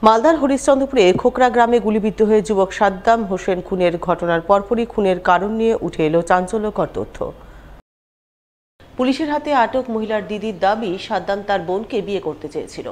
মালদার হরিশ্চন্দ্রপুরে খোকরা গ্রামে গুলিবিদ্ধ হয়ে যুবক সাদ্দাম হোসেন খুনের ঘটনার পরপরই খুনের কারণ নিয়ে উঠে এলো চাঞ্চল্যকর তথ্য। পুলিশের হাতে আটক মহিলার দিদির দাবি, সাদ্দাম তার বোনকে বিয়ে করতে চেয়েছিল,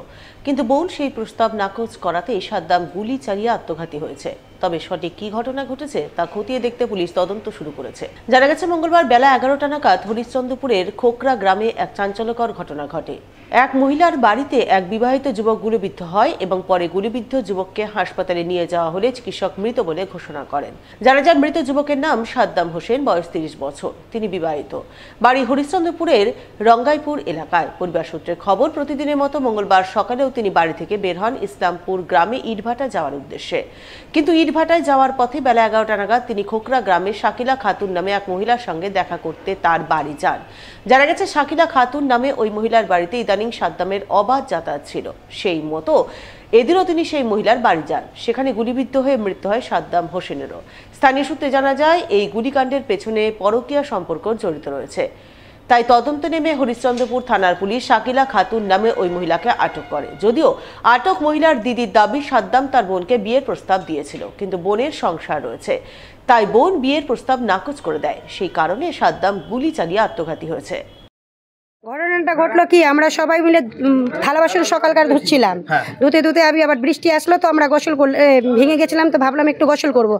কিন্তু বোন সেই প্রস্তাব নাকচ করাতেই সাদ্দাম গুলি চালিয়ে আত্মঘাতী হয়েছে। তবে সঠিক কি ঘটনা ঘটেছে তা খতিয়ে দেখতে পুলিশ তদন্ত শুরু করেছে। জানা গেছে, মঙ্গলবার বেলা 11টা নাগাদ হরিশ্চন্দ্রপুরের খোকরা গ্রামে এক চাঞ্চল্যকর ঘটনা ঘটে। এক মহিলার বাড়িতে এক বিবাহিত যুবক গুলিবিদ্ধ হয় এবং পরে গুলিবিদ্ধ যুবককে হাসপাতালে নিয়ে যাওয়া হলে চিকিৎসক মৃত বলে ঘোষণা করেন। জানা যায়, মৃত যুবকের নাম সাদ্দাম হোসেন, বয়স 30 বছর। তিনি বিবাহিত, বাড়ি হরিশ্চন্দ্রপুরের রঙ্গাইপুর এলাকায়। পরিবার সূত্রে খবর, প্রতিদিনের মতো মঙ্গলবার সকালেও তিনি বাড়ি থেকে বের হন ইসলামপুর গ্রামে ইটভাটা যাওয়ার উদ্দেশ্যে। কিন্তু ইটভাটায় যাওয়ার পথে বেলা 11টা নাগাদ তিনি খোকরা গ্রামে শাকিলা খাতুন নামে এক মহিলার সঙ্গে দেখা করতে তার বাড়ি যান। জানা গেছে, শাকিলা খাতুন নামে ওই মহিলার বাড়িতে ইদানিং সাদ্দামের অবাধ যাতায়াত ছিল। সেই মতো এদিনও তিনি সেই মহিলার বাড়ি যান। সেখানে গুলিবিদ্ধ হয়ে মৃত্যু হয় সাদ্দাম হোসেনেরও। স্থানীয় সূত্রে জানা যায়, এই গুলিকাণ্ডের পেছনে পরকীয়া সম্পর্ক জড়িত রয়েছে। তাই তদন্তে নেমে হরিশ্চন্দ্রপুর থানার পুলিশ শাকিলা খাতুন নামে ওই মহিলাকে আটক করে। যদিও আটক মহিলার দিদির দাবি, সাদ্দাম তার বোনকে বিয়ের প্রস্তাব দিয়েছিল, কিন্তু বোনের সংসার রয়েছে, তাই বোন বিয়ের প্রস্তাব নাকচ করে দেয়। সেই কারণে সাদ্দাম গুলি চালিয়ে আত্মঘাতী হয়েছে। ঘটনাটা ঘটলো কি, আমরা সবাই মিলে থালা বাসন সকালকার ধুচ্ছিলাম। ধুতে ধুতে আমি আবার বৃষ্টি আসলো, তো আমরা গোসল ভেঙে গেছিলাম, তো ভাবলাম একটু গোসল করব।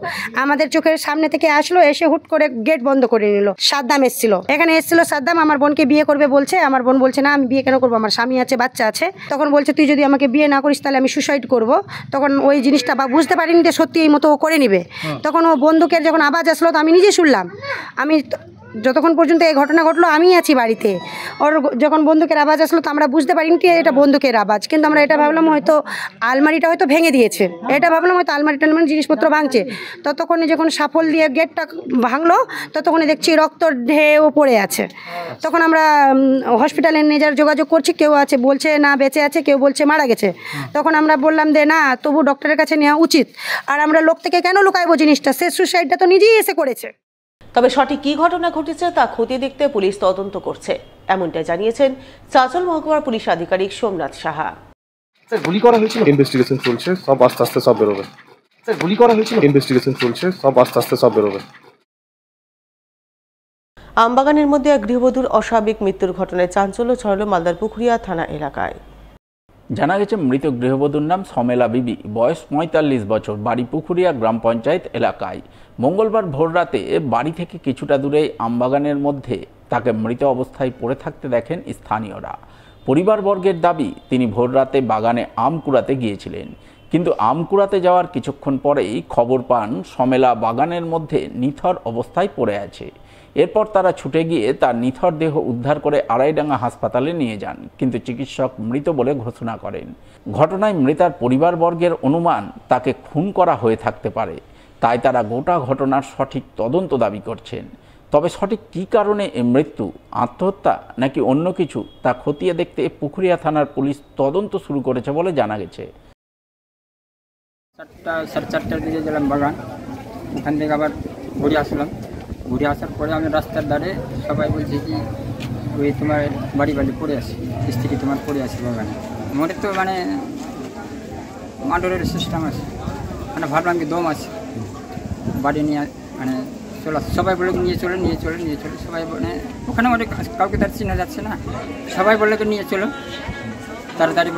আমাদের চোখের সামনে থেকে আসলো, এসে হুট করে গেট বন্ধ করে নিল। সাদ্দাম এসেছিল, এখানে এসেছিল সাদ্দাম, আমার বোনকে বিয়ে করবে বলছে। আমার বোন বলছে, না আমি বিয়ে কেন করবো, আমার স্বামী আছে, বাচ্চা আছে। তখন বলছে, তুই যদি আমাকে বিয়ে না করিস তাহলে আমি সুসাইড করব। তখন ওই জিনিসটা বা বুঝতে পারিনি যে সত্যি এই মতো ও করে নিবে। তখন ও বন্দুকের যখন আওয়াজ আসলো, তো আমি নিজে শুনলাম। আমি যতক্ষণ পর্যন্ত এই ঘটনা ঘটলো আমি আছি বাড়িতে। ওর যখন বন্দুকের আওয়াজ আসলো, তো আমরা বুঝতে পারিনি কি এটা বন্দুকের আওয়াজ, কিন্তু আমরা এটা ভাবলাম হয়তো আলমারিটা হয়তো ভেঙে দিয়েছে। এটা ভাবলাম হয়তো আলমারিটা জিনিসপত্র ভাঙছে। ততক্ষণে যখন সাফল দিয়ে গেটটা ভাঙলো, ততক্ষণে দেখছি রক্ত ঢেউ পড়ে আছে। তখন আমরা হসপিটালে নিয়ে যাওয়ার যোগাযোগ করছি, কেউ আছে বলছে না বেঁচে আছে, কেউ বলছে মারা গেছে। তখন আমরা বললাম যে না, তবু ডক্টরের কাছে নেওয়া উচিত। আর আমরা লোক থেকে কেন লুকাইবো জিনিসটা, সে সুসাইডটা তো নিজেই এসে করেছে। তবে সঠিক কি ঘটনা ঘটেছে তা খতিয়ে দেখতে পুলিশ তদন্ত করছে, এমনটাই জানিয়েছেন চাঁচল মহকুমার পুলিশ আধিকারিক সোমনাথ সাহা। স্যার, গুলি করা হয়েছিল, ইনভেস্টিগেশন চলছে, সব আস্তে আস্তে সব বেরোবে। স্যার, গুলি করা হয়েছিল, ইনভেস্টিগেশন চলছে, সব আস্তে আস্তে সব বেরোবে। আমবাগানের মধ্যে এক গৃহবধূর অস্বাভাবিক মৃত্যুর ঘটনায় চাঞ্চল্য ছড়ালো মালদার পুখুরিয়া থানা এলাকায়। জানা গেছে, মৃত গৃহবধূর নাম সমেলা বিবি, বয়স 45 বছর, বাড়ি পুখুরিয়া গ্রাম পঞ্চায়েত এলাকায়। মঙ্গলবার ভোররাতে বাড়ি থেকে কিছুটা দূরে আমবাগানের মধ্যে তাকে মৃত অবস্থায় পড়ে থাকতে দেখেন স্থানীয়রা। পরিবারবর্গের দাবি, তিনি ভোররাতে বাগানে আম কুড়াতে গিয়েছিলেন, কিন্তু আম কুড়াতে যাওয়ার কিছুক্ষণ পরেই খবর পান সমেলা বাগানের মধ্যে নিথর অবস্থায় পড়ে আছে। এরপর তারা ছুটে গিয়ে তার নিথর দেহ উদ্ধার করে আড়াইডাঙ্গা হাসপাতালে নিয়ে যান, কিন্তু চিকিৎসক মৃত বলে ঘোষণা করেন। ঘটনায় মৃতার পরিবারবর্গের অনুমান তাকে খুন করা হয়ে থাকতে পারে, তাই তারা গোটা ঘটনার সঠিক তদন্ত দাবি করছেন। তবে সঠিক কী কারণে এই মৃত্যু, আত্মহত্যা নাকি অন্য কিছু, তা খতিয়ে দেখতে পুখুরিয়া থানার পুলিশ তদন্ত শুরু করেছে বলে জানা গেছে। 4:30টার দিকে গেলাম বাগান, ওখান থেকে আবার ঘুরে আসলাম। ঘুরে আসার পরে আমি রাস্তার ধারে সবাই বলছে কি ওই তোমার বাড়ি পড়ে আসি, স্ত্রী তোমার পড়ে আসি বাগানে। মোটে তো মানে মার্ডারের সিস্টেম আছে, মানে ভাবলাম কি দম আছে, বাড়ি নিয়ে মানে চলো, সবাই বলে নিয়ে চলে সবাই মানে ওখানে অনেক কাউকে তার চিনা যাচ্ছে না, সবাই বললে তো নিয়ে চলো তাড়াতাড়ি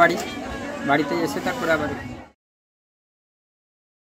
বাড়িতে এসে তারপরে আবার